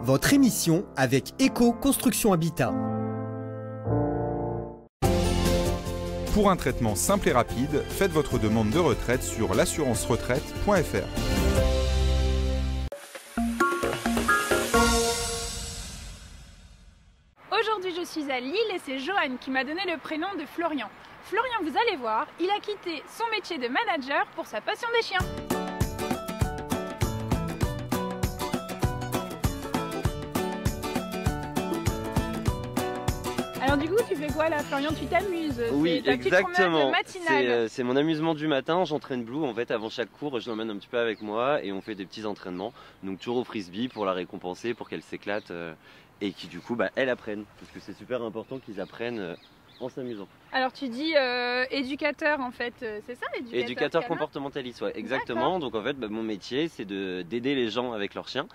votre émission avec Eco Construction Habitat. Pour un traitement simple et rapide, faites votre demande de retraite sur l'assurance-retraite.fr. Aujourd'hui, je suis à Lille et c'est Johan qui m'a donné le prénom de Florian. Florian, vous allez voir, il a quitté son métier de manager pour sa passion des chiens. Alors du coup, tu fais quoi là, Florian? Tu t'amuses? Oui, ta exactement. Matinale. C'est mon amusement du matin. J'entraîne Blue en fait avant chaque cours. Je l'emmène un petit peu avec moi et on fait des petits entraînements. Donc toujours au frisbee pour la récompenser, pour qu'elle s'éclate et qui du coup elle apprenne. Parce que c'est super important qu'ils apprennent en s'amusant. Alors tu dis éducateur en fait, c'est ça, éducateur comportementaliste, ouais, exactement. Donc en fait mon métier c'est d'aider les gens avec leurs chiens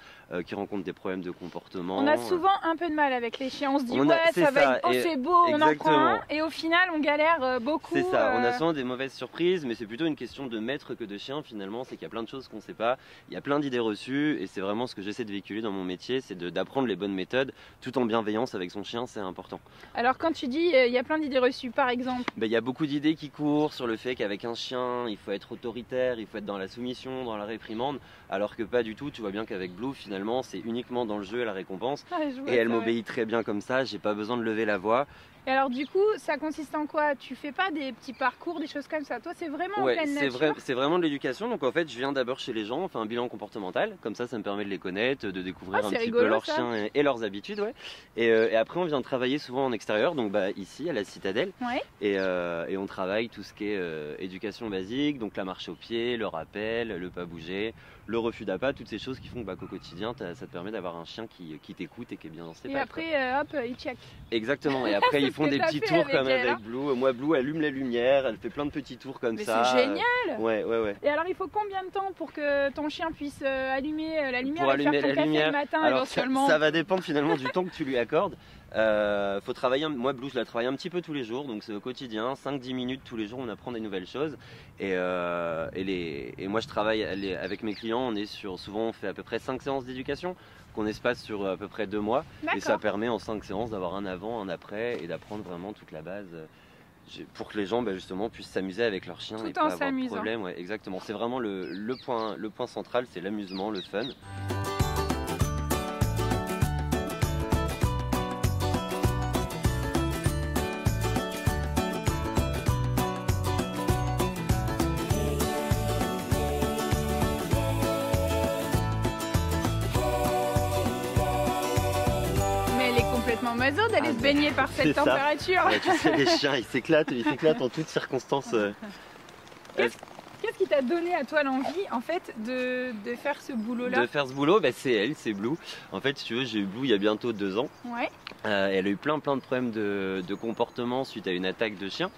qui rencontrent des problèmes de comportement. On a souvent un peu de mal avec les chiens, on se dit ça va être c'est beau, on en prend un et au final on galère beaucoup. C'est ça, on a souvent des mauvaises surprises, mais c'est plutôt une question de maître que de chien finalement. C'est qu'il y a plein de choses qu'on ne sait pas, il y a plein d'idées reçues et c'est vraiment ce que j'essaie de véhiculer dans mon métier, c'est d'apprendre les bonnes méthodes tout en bienveillance avec son chien, c'est important. Alors quand tu dis il y a plein d'idées reçues, par exemple? Il y a beaucoup d'idées qui courent sur le fait qu'avec un chien, il faut être autoritaire, il faut être dans la soumission, dans la réprimande, alors que pas du tout. Tu vois bien qu'avec Blue, finalement, c'est uniquement dans le jeu et la récompense. Et elle m'obéit très bien comme ça, j'ai pas besoin de lever la voix. Et alors du coup, ça consiste en quoi? Tu fais pas des petits parcours, des choses comme ça? Toi, c'est vraiment en pleine nature? C'est vraiment de l'éducation. Donc en fait, je viens d'abord chez les gens, on fait un bilan comportemental. Comme ça me permet de les connaître, de découvrir un petit peu leurs chiens et leurs habitudes. Ouais. Et après, on vient travailler souvent en extérieur, donc ici, à la Citadelle. Ouais. Et on travaille tout ce qui est éducation basique, donc la marche au pied, le rappel, le pas bouger, le refus d'appât, toutes ces choses qui font qu'au quotidien, ça te permet d'avoir un chien qui t'écoute et qui est bien dans ses pattes. Et après, hop, il check. Exactement. Et après, ils font des petits tours comme avec Blue. Moi, Blue allume la lumière, elle fait plein de petits tours comme ça. C'est génial. Ouais. Et alors, il faut combien de temps pour que ton chien puisse allumer la lumière et faire ton café le matin éventuellement? Ça va dépendre finalement du temps que tu lui accordes. Faut travailler, moi Blue je la travaille un petit peu tous les jours, donc c'est au quotidien, 5-10 minutes tous les jours on apprend des nouvelles choses et moi je travaille avec mes clients, souvent on fait à peu près 5 séances d'éducation qu'on espace sur à peu près 2 mois et ça permet en 5 séances d'avoir un avant, un après et d'apprendre vraiment toute la base pour que les gens justement puissent s'amuser avec leurs chiens et pas avoir de problème. Ouais, exactement, c'est vraiment le point central, c'est l'amusement, le fun. Mazo d'aller se baigner par cette température. Ouais, tu sais, les chiens ils s'éclatent en toutes circonstances. Qu'est-ce qui t'a donné à toi l'envie en fait de faire ce boulot là? De faire ce boulot, c'est Blue. En fait si tu veux, j'ai eu Blue il y a bientôt 2 ans. Ouais. Elle a eu plein de problèmes de comportement suite à une attaque de chien.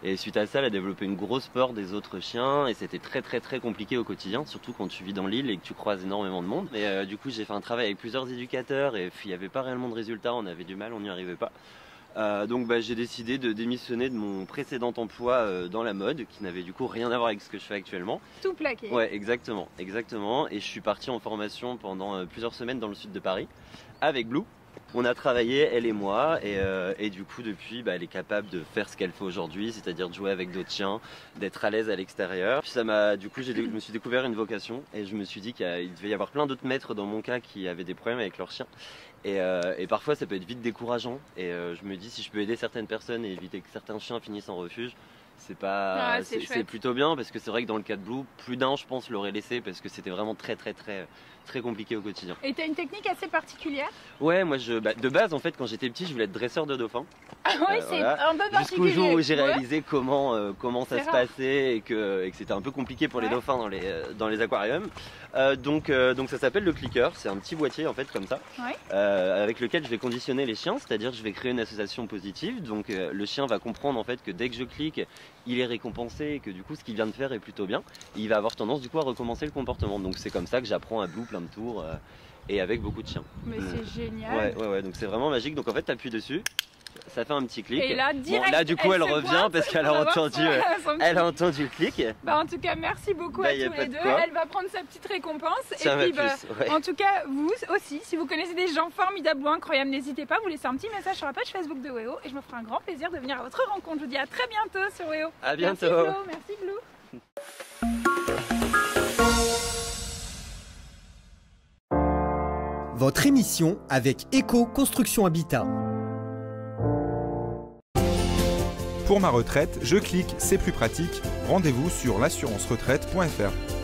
Et suite à ça, elle a développé une grosse peur des autres chiens et c'était très compliqué au quotidien, surtout quand tu vis dans l'île et que tu croises énormément de monde. Et du coup, j'ai fait un travail avec plusieurs éducateurs et puis il n'y avait pas réellement de résultats, on avait du mal, on n'y arrivait pas. Donc j'ai décidé de démissionner de mon précédent emploi dans la mode, qui n'avait du coup rien à voir avec ce que je fais actuellement. Tout plaqué. Ouais, exactement. Et je suis parti en formation pendant plusieurs semaines dans le sud de Paris avec Blue. On a travaillé, elle et moi, et du coup depuis, elle est capable de faire ce qu'elle fait aujourd'hui, c'est-à-dire de jouer avec d'autres chiens, d'être à l'aise à l'extérieur. Puis du coup, je me suis découvert une vocation et je me suis dit qu'il devait y avoir plein d'autres maîtres dans mon cas qui avaient des problèmes avec leurs chiens. Et parfois ça peut être vite décourageant et je me dis si je peux aider certaines personnes et éviter que certains chiens finissent en refuge, c'est plutôt bien parce que c'est vrai que dans le cas de Blue, plus d'un je pense l'aurait laissé parce que c'était vraiment très compliqué au quotidien. Et tu as une technique assez particulière? Ouais, moi de base en fait quand j'étais petit je voulais être dresseur de dauphins. Ah oui, c'est un peu particulier. Jusqu'au jour où j'ai réalisé comment ça se passait et que c'était un peu compliqué pour les dauphins dans les aquariums. Donc ça s'appelle le clicker, c'est un petit boîtier en fait comme ça, avec lequel je vais conditionner les chiens, c'est-à-dire je vais créer une association positive. Donc le chien va comprendre en fait que dès que je clique, il est récompensé et que du coup ce qu'il vient de faire est plutôt bien. Et il va avoir tendance du coup à recommencer le comportement. Donc c'est comme ça que j'apprends à Blue plein de tours et avec beaucoup de chiens. Mais c'est génial. Ouais, donc c'est vraiment magique. Donc en fait tu appuies dessus ça fait un petit clic. Et là, direct, là du coup elle se revient pointe parce qu'elle a pour avoir entendu, son elle a petit- entendu le clic. Bah, en tout cas, merci beaucoup à Y a tous pas les de deux. quoi. Elle va prendre sa petite récompense. Tiens, et puis, ma puce, ouais. en tout cas, vous aussi, si vous connaissez des gens formidables ou incroyables, n'hésitez pas à vous laisser un petit message sur la page Facebook de WEO et je me ferai un grand plaisir de venir à votre rencontre. Je vous dis à très bientôt sur WEO. À bientôt. Merci Flo, merci Blue. Votre émission avec Eco Construction Habitat. Pour ma retraite, je clique, c'est plus pratique. Rendez-vous sur l'assurance-retraite.fr.